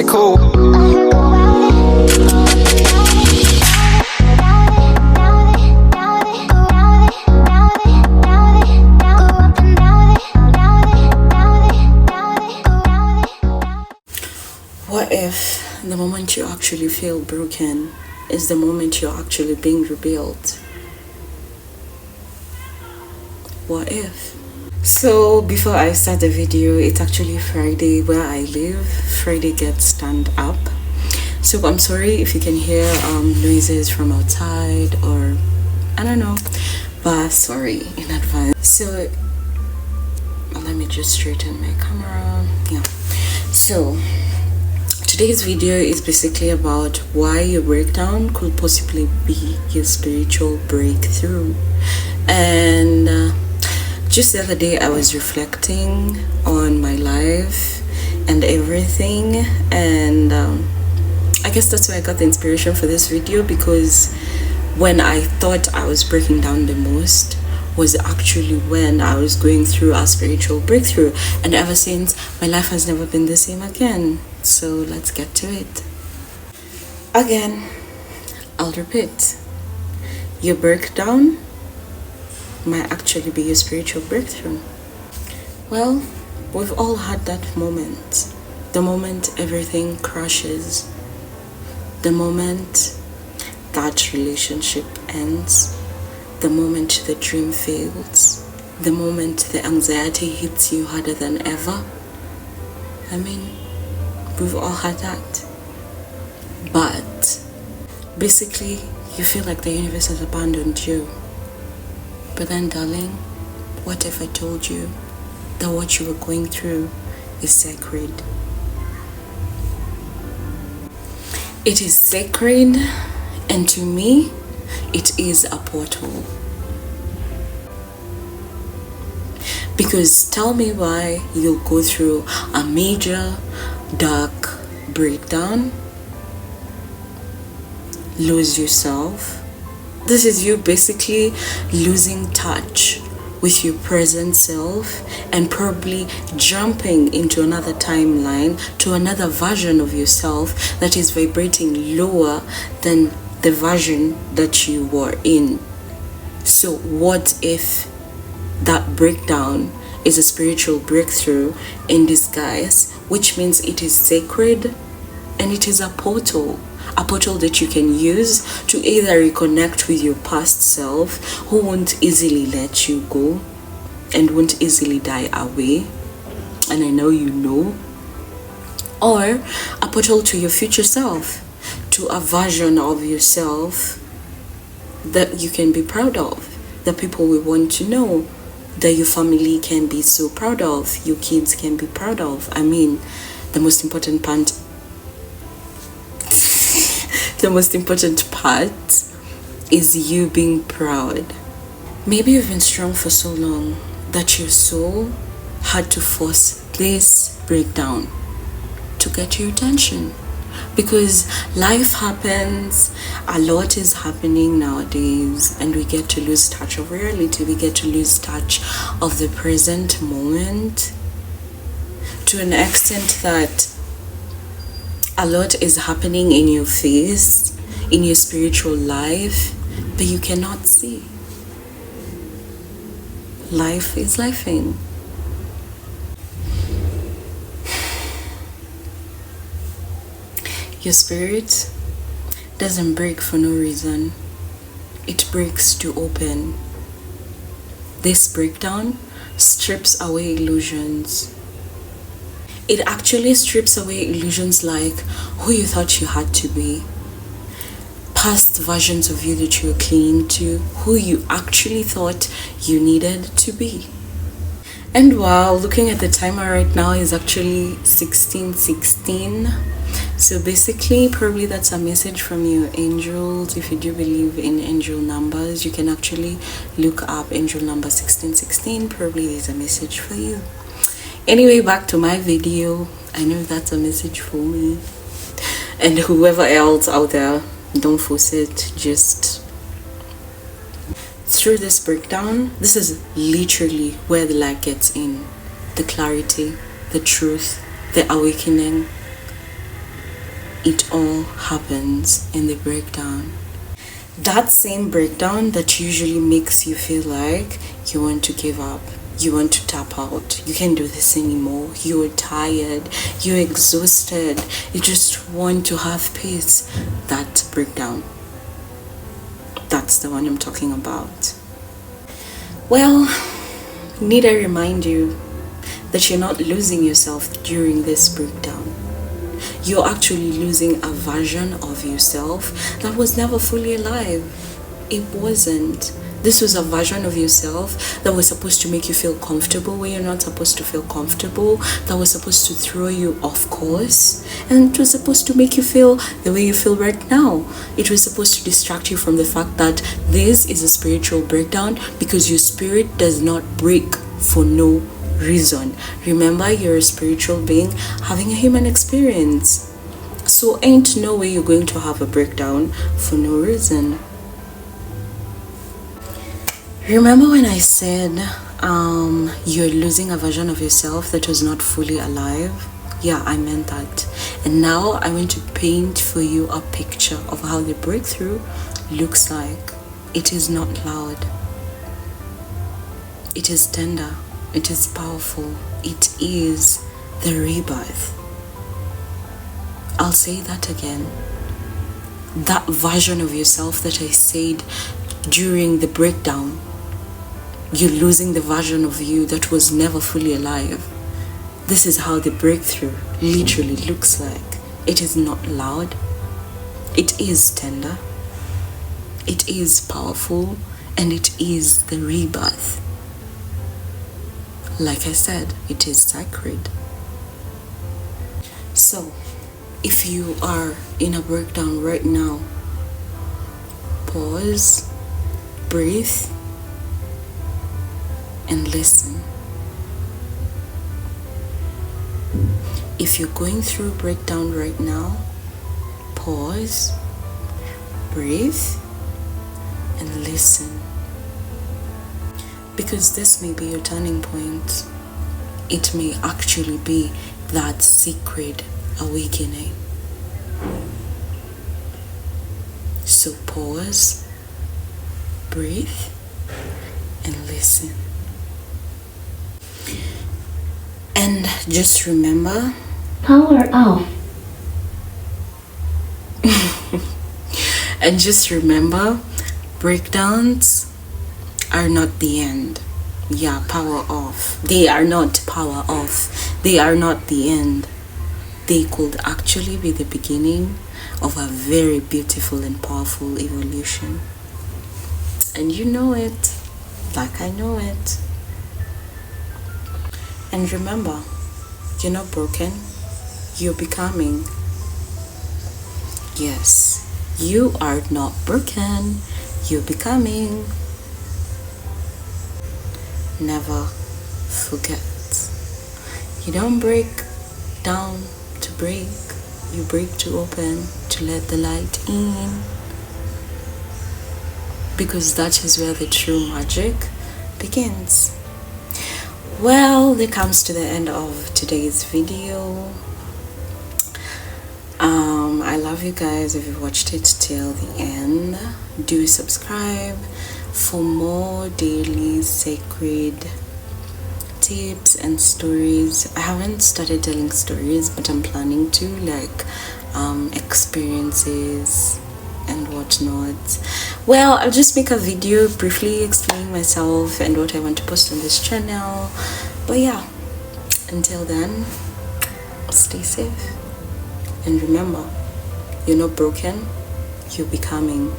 cool. What if the moment you actually feel broken is the moment you're actually being rebuilt? What if? So before I start the video, it's actually Friday where I live. Friday gets stand up. So I'm sorry if you can hear noises from outside or I don't know, but sorry in advance. So let me just straighten my camera. Yeah. So today's video is basically about why your breakdown could possibly be your spiritual breakthrough. And just the other day I was reflecting on my life and everything, and I guess that's why I got the inspiration for this video, because when I thought I was breaking down the most was actually when I was going through a spiritual breakthrough, and ever since my life has never been the same again. So let's get to it. Again, I'll repeat, your breakdown might actually be your spiritual breakthrough. Well, we've all had that moment, the moment everything crashes, the moment that relationship ends, the moment the dream fails, the moment the anxiety hits you harder than ever. I mean, we've all had that. But basically, you feel like the universe has abandoned you. But then, darling, what if I told you that what you were going through is sacred? It is sacred, and to me, it is a portal. Because tell me why you'll go through a major dark breakdown, lose yourself. This is you basically losing touch with your present self and probably jumping into another timeline to another version of yourself that is vibrating lower than the version that you were in. So what if that breakdown is a spiritual breakthrough in disguise, which means it is sacred and it is a portal that you can use to either reconnect with your past self, who won't easily let you go and won't easily die away, and I know you know, or a portal to your future self, to a version of yourself that you can be proud of, that people will want to know, that your family can be so proud of, your kids can be proud of. I mean, the most important part is you being proud. Maybe you've been strong for so long that your soul had to force this breakdown to get your attention, because life happens, a lot is happening nowadays, and we get to lose touch of reality. We get to lose touch of the present moment to an extent that a lot is happening in your face, in your spiritual life, but you cannot see. Life is lifing. Your spirit doesn't break for no reason. It breaks to open. This breakdown strips away illusions. It actually strips away illusions like who you thought you had to be, past versions of you that you were clinging to, who you actually thought you needed to be. And wow, looking at the timer right now is actually 16:16. So basically, probably that's a message from your angels. If you do believe in angel numbers, you can actually look up angel number 1616. Probably there's a message for you. Anyway, back to my video. I know that's a message for me. And whoever else out there, don't force it. Just through this breakdown, this is literally where the light gets in. The clarity, the truth, the awakening. it all happens in the breakdown. That same breakdown that usually makes you feel like you want to give up, you want to tap out, you can't do this anymore, you're tired, you're exhausted, you just want to have peace. That breakdown, that's the one I'm talking about. Well, need I remind you that you're not losing yourself during this breakdown. You're actually losing a version of yourself that was never fully alive. It wasn't. This was a version of yourself that was supposed to make you feel comfortable where you're not supposed to feel comfortable, that was supposed to throw you off course, and it was supposed to make you feel the way you feel right now. It was supposed to distract you from the fact that this is a spiritual breakdown, because your spirit does not break for no reason. Remember, you're a spiritual being having a human experience, so ain't no way you're going to have a breakdown for no reason. Remember when I said you're losing a version of yourself that was not fully alive? Yeah, I meant that. And now I want to paint for you a picture of how the breakthrough looks like. It is not loud. It is tender. It is powerful. It is the rebirth. I'll say that again. That version of yourself that I said during the breakdown, you're losing the version of you that was never fully alive. This is how the breakthrough literally looks like. It is not loud. It is tender. It is powerful. And it is the rebirth. Like I said, it is sacred. So, if you are in a breakdown right now, pause, breathe, and listen. If you're going through a breakdown right now, pause, breathe, and listen. Because this may be your turning point. It may actually be that sacred awakening. So pause, breathe, and listen. And just remember, power off. And just remember, breakdowns are not the end. Yeah, power off. They are not power off. They are not the end. They could actually be the beginning of a very beautiful and powerful evolution. And you know it, like I know it. And remember, you're not broken, you're becoming. Yes, you are not broken, you're becoming. Never forget, you don't break down to break, you break to open, to let the light in. Because that is where the true magic begins. Well, that comes to the end of today's video. I love you guys. If you watched it till the end, do subscribe for more daily sacred tips and stories. I haven't started telling stories, but I'm planning to, like experiences and whatnot. Well, I'll just make a video briefly explaining myself and what I want to post on this channel. But yeah, until then, stay safe. And remember, you're not broken, you're becoming.